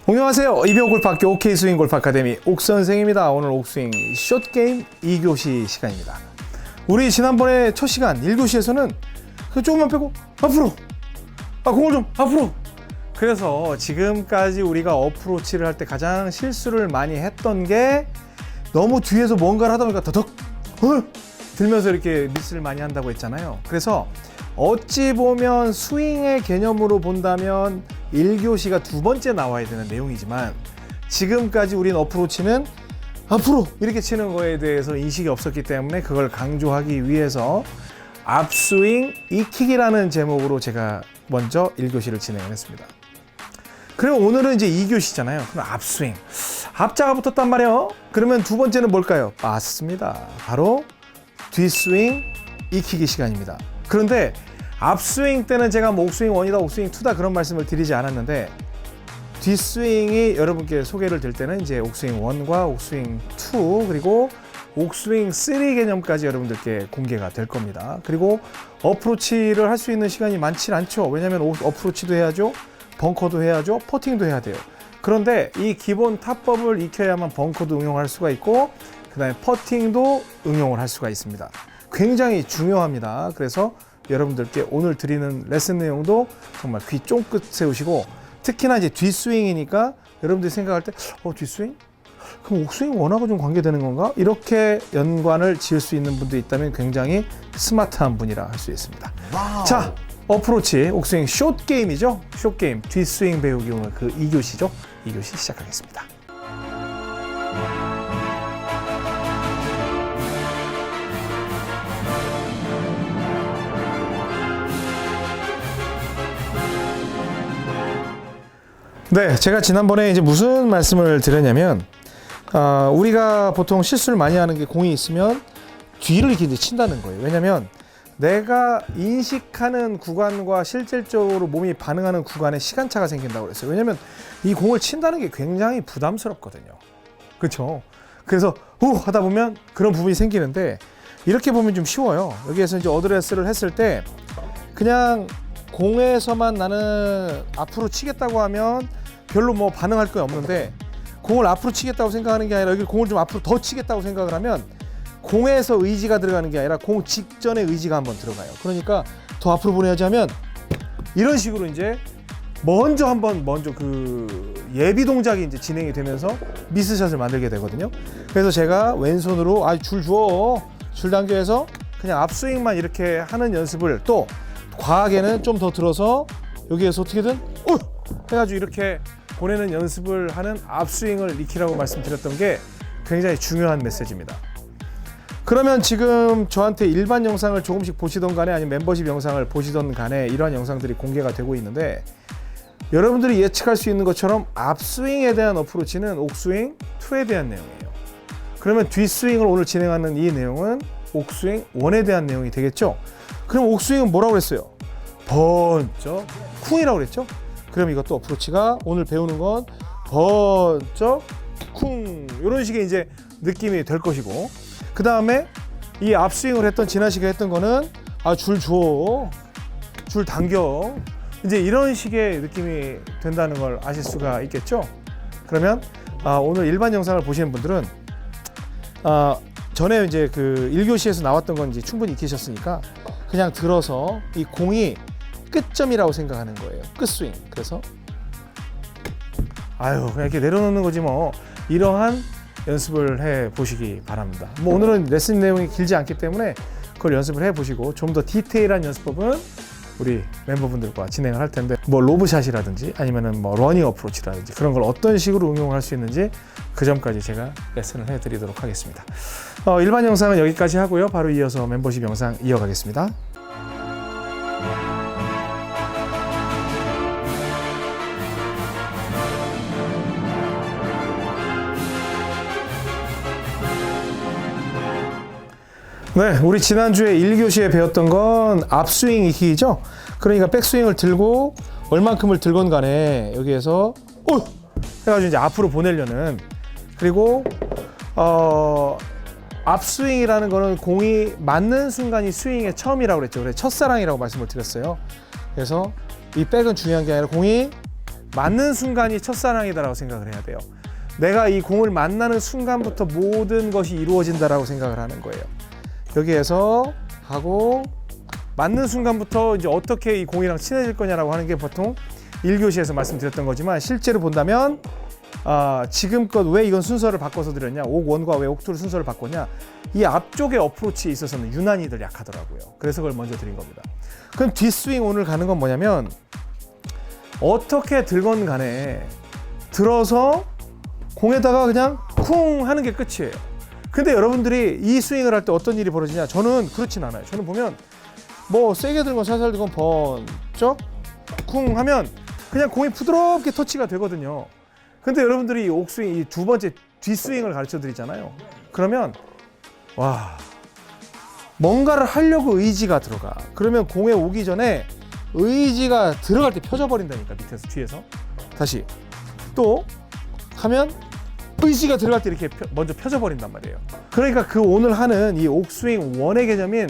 안녕하세요. 이병골프학교 OK스윙 골프 아카데미 옥선생입니다. 오늘 옥스윙 숏게임 2교시 시간입니다. 우리 지난번에 첫 시간 1교시에서는 조금만 빼고 앞으로 공을 좀 앞으로. 그래서 지금까지 우리가 어프로치를 할 때 가장 실수를 많이 했던 게 너무 뒤에서 뭔가를 하다 보니까 더덕 들면서 이렇게 미스를 많이 한다고 했잖아요. 그래서 어찌 보면 스윙의 개념으로 본다면 1교시가 두 번째 나와야 되는 내용이지만 지금까지 우린 어프로치는 앞으로 이렇게 치는 거에 대해서 인식이 없었기 때문에 그걸 강조하기 위해서 앞스윙 익히기라는 제목으로 제가 먼저 1교시를 진행을 했습니다. 그리고 오늘은 이제 2교시잖아요. 그럼 앞스윙. 앞자가 붙었단 말이에요. 그러면 두 번째는 뭘까요? 맞습니다. 바로 뒷스윙 익히기 시간입니다. 그런데 앞스윙 때는 제가 뭐 옥스윙 1이다 옥스윙 2다 그런 말씀을 드리지 않았는데 뒷스윙이 여러분께 소개를 될 때는 이제 옥스윙 1과 옥스윙 2 그리고 옥스윙 3 개념까지 여러분들께 공개가 될 겁니다. 그리고 어프로치를 할 수 있는 시간이 많지 않죠. 왜냐하면 어프로치도 해야죠. 벙커도 해야죠. 퍼팅도 해야 돼요. 그런데 이 기본 타법을 익혀야만 벙커도 응용할 수가 있고 그 다음에 퍼팅도 응용을 할 수가 있습니다. 굉장히 중요합니다. 그래서 여러분들께 오늘 드리는 레슨 내용도 정말 귀 쫑긋 세우시고 특히나 이제 뒷스윙이니까 여러분들이 생각할 때 뒷스윙? 그럼 옥스윙 원하고 좀 관계되는 건가? 이렇게 연관을 지을 수 있는 분도 있다면 굉장히 스마트한 분이라 할 수 있습니다. 와우. 자, 어프로치 옥스윙 숏게임이죠. 숏게임 뒷스윙 배우기 오늘 그 2교시죠. 2교시 시작하겠습니다. 네, 제가 지난번에 이제 무슨 말씀을 드렸냐면, 우리가 보통 실수를 많이 하는 게 공이 있으면 뒤를 이렇게 이제 친다는 거예요. 왜냐면 내가 인식하는 구간과 실질적으로 몸이 반응하는 구간에 시간차가 생긴다고 그랬어요. 왜냐면 이 공을 친다는 게 굉장히 부담스럽거든요. 그렇죠? 그래서 하다 보면 그런 부분이 생기는데 이렇게 보면 좀 쉬워요. 여기에서 이제 어드레스를 했을 때 그냥 공에서만 나는 앞으로 치겠다고 하면 별로 뭐 반응할 게 없는데 공을 앞으로 치겠다고 생각하는 게 아니라 여기 공을 좀 앞으로 더 치겠다고 생각을 하면 공에서 의지가 들어가는 게 아니라 공 직전에 의지가 한번 들어가요. 그러니까 더 앞으로 보내야지 하면 이런 식으로 이제 먼저 그 예비 동작이 이제 진행이 되면서 미스샷을 만들게 되거든요. 그래서 제가 왼손으로 줄 당겨서 그냥 앞스윙만 이렇게 하는 연습을 또 과하게는 좀 더 들어서 여기에서 어떻게든 해가지고 이렇게 보내는 연습을 하는 앞스윙을 익히라고 말씀드렸던 게 굉장히 중요한 메시지입니다. 그러면 지금 저한테 일반 영상을 조금씩 보시던 간에 아니면 멤버십 영상을 보시던 간에 이러한 영상들이 공개가 되고 있는데 여러분들이 예측할 수 있는 것처럼 앞스윙에 대한 어프로치는 옥스윙 2에 대한 내용이에요. 그러면 뒷스윙을 오늘 진행하는 이 내용은 옥스윙 1에 대한 내용이 되겠죠. 그럼 옥스윙은 뭐라고 그랬어요? 번쩍 쿵이라고 그랬죠. 그럼 이것도 어프로치가 오늘 배우는 건 번쩍 쿵 이런 식의 이제 느낌이 될 것이고 그 다음에 이 앞스윙을 했던 지난 시간에 했던 거는 줄 당겨 이제 이런 식의 느낌이 된다는 걸 아실 수가 있겠죠. 그러면 오늘 일반 영상을 보시는 분들은 전에 이제 그 1교시에서 나왔던 건 이제 충분히 익히셨으니까 그냥 들어서 이 공이 끝점이라고 생각하는 거예요. 끝스윙. 그래서 그냥 이렇게 내려놓는 거지 뭐. 이러한 연습을 해 보시기 바랍니다. 뭐 오늘은 레슨 내용이 길지 않기 때문에 그걸 연습을 해 보시고 좀 더 디테일한 연습법은 우리 멤버분들과 진행을 할 텐데 뭐 로브샷이라든지 아니면은 뭐 러닝 어프로치라든지 그런 걸 어떤 식으로 응용할 수 있는지 그 점까지 제가 레슨을 해 드리도록 하겠습니다. 일반 영상은 여기까지 하고요. 바로 이어서 멤버십 영상 이어가겠습니다. 네, 우리 지난주에 1교시에 배웠던 건 앞스윙 익히기죠. 그러니까 백스윙을 들고 얼만큼을 들건 간에 여기에서 해가지고 이제 앞으로 보내려는 그리고 앞스윙이라는 거는 공이 맞는 순간이 스윙의 처음이라고 그랬죠. 그래서 첫사랑이라고 말씀을 드렸어요. 그래서 이 백은 중요한 게 아니라 공이 맞는 순간이 첫사랑이다라고 생각을 해야 돼요. 내가 이 공을 만나는 순간부터 모든 것이 이루어진다라고 생각을 하는 거예요. 여기에서 하고 맞는 순간부터 이제 어떻게 이 공이랑 친해질 거냐라고 하는 게 보통 1교시에서 말씀드렸던 거지만 실제로 본다면 지금껏 왜 이건 순서를 바꿔서 드렸냐, 옥1과 왜 옥2를 순서를 바꿨냐, 이 앞쪽의 어프로치에 있어서는 유난히들 약하더라고요. 그래서 그걸 먼저 드린 겁니다. 그럼 뒷스윙 오늘 가는 건 뭐냐면 어떻게 들건 간에 들어서 공에다가 그냥 쿵 하는 게 끝이에요. 근데 여러분들이 이 스윙을 할 때 어떤 일이 벌어지냐, 저는 그렇진 않아요. 저는 보면 뭐 세게 들건 살살 들건 번쩍 쿵 하면 그냥 공이 부드럽게 터치가 되거든요. 근데 여러분들이 이 옥스윙, 이 두 번째 뒷스윙을 가르쳐 드리잖아요. 그러면 와, 뭔가를 하려고 의지가 들어가. 그러면 공에 오기 전에 의지가 들어갈 때 펴져 버린다니까, 밑에서 뒤에서. 다시 또 하면 의지가 들어갈 때 이렇게 먼저 펴져 버린단 말이에요. 그러니까 그 오늘 하는 이 옥스윙 1의 개념인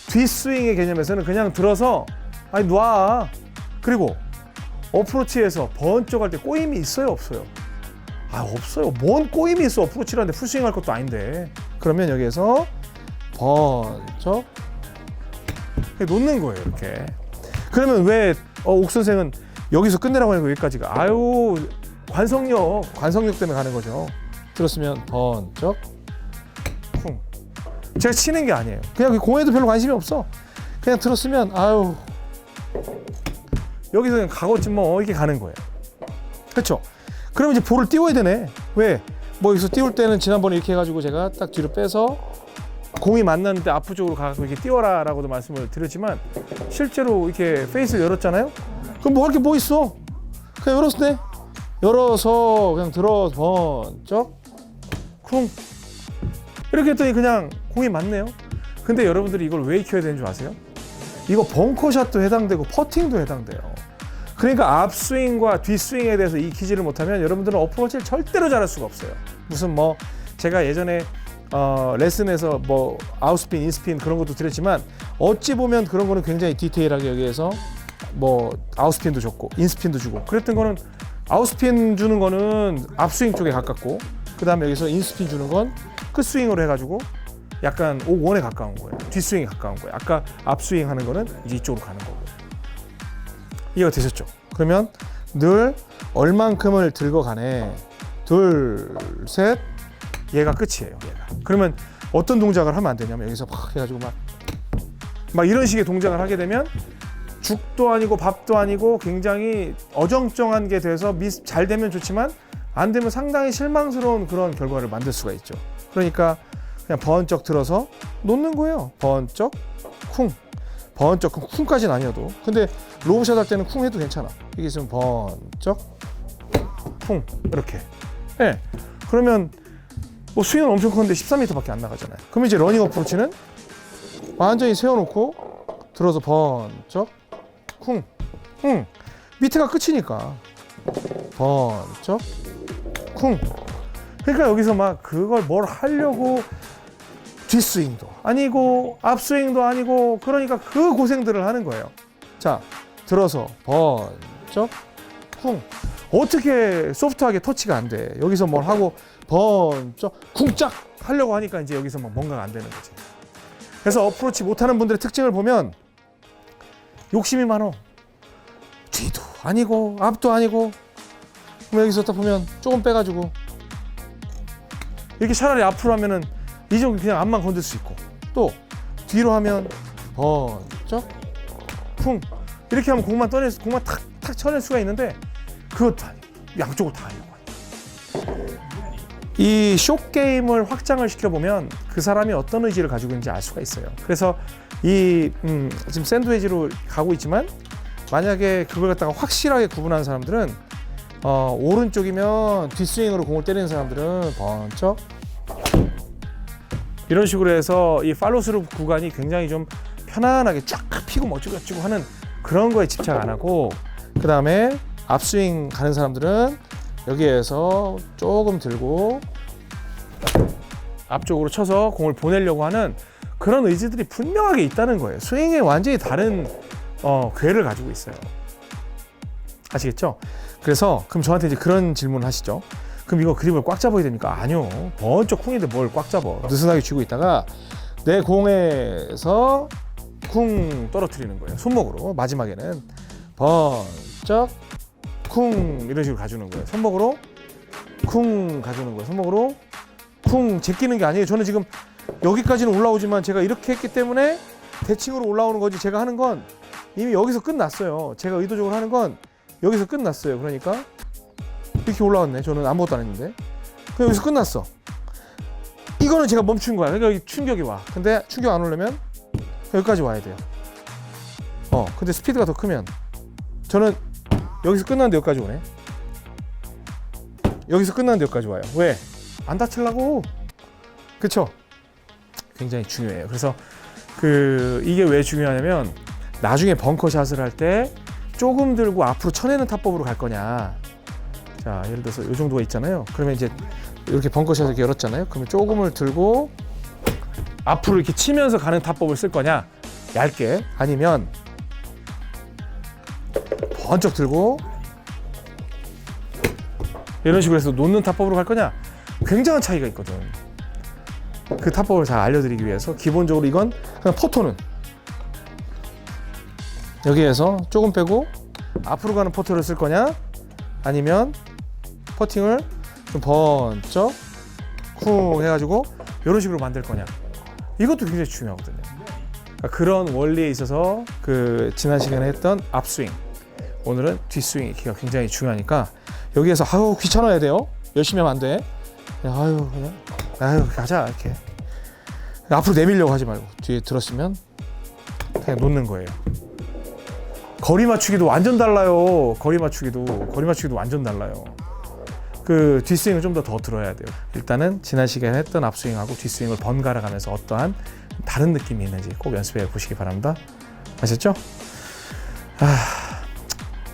뒷스윙의 개념에서는 그냥 들어서 아니 놔. 그리고 어프로치에서 번쩍 할 때 꼬임이 있어요, 없어요? 없어요. 뭔 꼬임이 있어. 어프로치를 하는데 풀스윙 할 것도 아닌데. 그러면 여기에서 번쩍 놓는 거예요, 이렇게. 그러면 왜 옥 선생은 여기서 끝내라고 하는 거 여기까지가? 관성력 때문에 가는 거죠. 들었으면 번쩍 쿵. 제가 치는 게 아니에요. 그냥 공에도 별로 관심이 없어. 그냥 들었으면 여기서 그냥 가겠지 뭐, 이렇게 가는 거예요. 그렇죠? 그러면 이제 볼을 띄워야 되네. 왜? 뭐 여기서 띄울 때는 지난번에 이렇게 해가지고 제가 딱 뒤로 빼서 공이 만났는데 앞으 쪽으로 가서 이렇게 띄워라 라고도 말씀을 드렸지만 실제로 이렇게 페이스를 열었잖아요? 그럼 뭐 할 게 뭐 있어? 그냥 열었을 때 열어서 그냥 들어서 번쩍 쿵 이렇게 했더니 그냥 공이 맞네요. 근데 여러분들이 이걸 왜 익혀야 되는 줄 아세요? 이거 벙커샷도 해당되고 퍼팅도 해당돼요. 그러니까 앞스윙과 뒷스윙에 대해서 이 기지를 못하면 여러분들은 어프로치를 절대로 잘할 수가 없어요. 무슨 뭐 제가 예전에 레슨에서 뭐 아웃스핀, 인스핀 그런 것도 드렸지만 어찌 보면 그런 거는 굉장히 디테일하게 여기에서 뭐 아웃스핀도 줬고 인스핀도 주고 그랬던 거는 아웃스핀 주는 거는 앞스윙 쪽에 가깝고 그 다음에 여기서 인스핀 주는 건 끝스윙으로 해가지고 약간 옥1에 가까운 거예요. 뒷스윙에 가까운 거예요. 아까 앞스윙 하는 거는 이제 이쪽으로 가는 거고. 이해가 되셨죠? 그러면 늘 얼만큼을 들고 가네. 둘, 셋. 얘가 끝이에요. 얘가. 그러면 어떤 동작을 하면 안 되냐면 여기서 막 해가지고 막 이런 식의 동작을 하게 되면 죽도 아니고 밥도 아니고 굉장히 어정쩡한 게 돼서 잘 되면 좋지만 안 되면 상당히 실망스러운 그런 결과를 만들 수가 있죠. 그러니까 그냥 번쩍 들어서 놓는 거예요. 번쩍 쿵. 번쩍 쿵까지는 아니어도. 근데 로브샷 할 때는 쿵 해도 괜찮아. 이게 있으면 번쩍 쿵 이렇게. 네. 그러면 뭐 스윙은 엄청 큰데 13m밖에 안 나가잖아요. 그러면 이제 러닝 어프로치는 완전히 세워놓고 들어서 번쩍 쿵. 밑에가 끝이니까 번쩍 쿵. 그러니까 여기서 막 그걸 뭘 하려고 뒷스윙도 아니고 앞스윙도 아니고 그러니까 그 고생들을 하는 거예요. 자, 들어서 번쩍 쿵. 어떻게 소프트하게 터치가 안 돼. 여기서 뭘 하고 번쩍 쿵짝 하려고 하니까 이제 여기서 막 뭔가가 안 되는 거지. 그래서 어프로치 못하는 분들의 특징을 보면 욕심이 많어. 뒤도 아니고 앞도 아니고. 그럼 여기서 딱 보면 조금 빼가지고 이렇게 차라리 앞으로 하면은 이 정도 그냥 앞만 건들 수 있고 또 뒤로 하면 번쩍 쿵 이렇게 하면 공만 탁탁 쳐낼 수가 있는데 그것도 아니고 양쪽을 다 하려고 하니까 이 숏게임을 확장을 시켜보면 그 사람이 어떤 의지를 가지고 있는지 알 수가 있어요. 그래서 이 지금 샌드웨지로 가고 있지만 만약에 그걸 갖다가 확실하게 구분하는 사람들은 오른쪽이면 뒷스윙으로 공을 때리는 사람들은 번쩍 이런 식으로 해서 이 팔로스루 구간이 굉장히 좀 편안하게 쫙 피고 멋지고 하는 그런 거에 집착 안 하고 그 다음에 앞스윙 가는 사람들은 여기에서 조금 들고 앞쪽으로 쳐서 공을 보내려고 하는 그런 의지들이 분명하게 있다는 거예요. 스윙에 완전히 다른 궤를 가지고 있어요. 아시겠죠? 그래서 그럼 저한테 이제 그런 질문을 하시죠. 그럼 이거 그립을 꽉 잡아야 됩니까? 아니요. 번쩍 쿵인데 뭘 꽉 잡아. 느슨하게 쥐고 있다가 내 공에서 쿵 떨어뜨리는 거예요. 손목으로. 마지막에는 번쩍 쿵 이런 식으로 가주는 거예요. 손목으로 쿵 가주는 거예요. 손목으로 쿵 제끼는 게 아니에요. 저는 지금 여기까지는 올라오지만 제가 이렇게 했기 때문에 대칭으로 올라오는 거지, 제가 하는 건 이미 여기서 끝났어요. 제가 의도적으로 하는 건 여기서 끝났어요. 그러니까 이렇게 올라왔네. 저는 아무것도 안 했는데. 그럼 여기서 끝났어. 이거는 제가 멈춘 거야. 그러니까 여기 충격이 와. 근데 충격 안 오려면 여기까지 와야 돼요. 근데 스피드가 더 크면 저는 여기서 끝났는데 여기까지 오네. 여기서 끝났는데 여기까지 와요. 왜? 안 다치려고. 그쵸? 굉장히 중요해요. 그래서 이게 왜 중요하냐면 나중에 벙커샷을 할 때 조금 들고 앞으로 쳐내는 타법으로 갈 거냐. 자, 예를 들어서 이 정도가 있잖아요. 그러면 이제 이렇게 벙커샷을 이렇게 열었잖아요. 그러면 조금을 들고 앞으로 이렇게 치면서 가는 타법을 쓸 거냐, 얇게, 아니면 번쩍 들고 이런 식으로 해서 놓는 타법으로 갈 거냐. 굉장한 차이가 있거든. 그 타법을 잘 알려드리기 위해서 기본적으로 이건 그냥 포토는 여기에서 조금 빼고 앞으로 가는 포토를 쓸 거냐, 아니면 퍼팅을 좀 번쩍 쿵 해가지고 이런 식으로 만들 거냐. 이것도 굉장히 중요하거든요. 그러니까 그런 원리에 있어서 지난 시간에 했던 앞스윙, 오늘은 뒷스윙이 굉장히 중요하니까 여기에서 귀찮아야 돼요. 열심히 하면 안 돼. 그냥 가자 이렇게. 앞으로 내밀려고 하지 말고 뒤에 들었으면 그냥 놓는 거예요. 거리 맞추기도 완전 달라요. 거리 맞추기도 완전 달라요. 뒷스윙을 좀 더 들어야 돼요. 일단은 지난 시간에 했던 앞스윙하고 뒷스윙을 번갈아 가면서 어떠한 다른 느낌이 있는지 꼭 연습해 보시기 바랍니다. 아셨죠?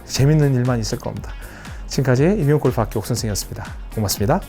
재밌는 일만 있을 겁니다. 지금까지 임용골프학교 옥선생이었습니다. 고맙습니다.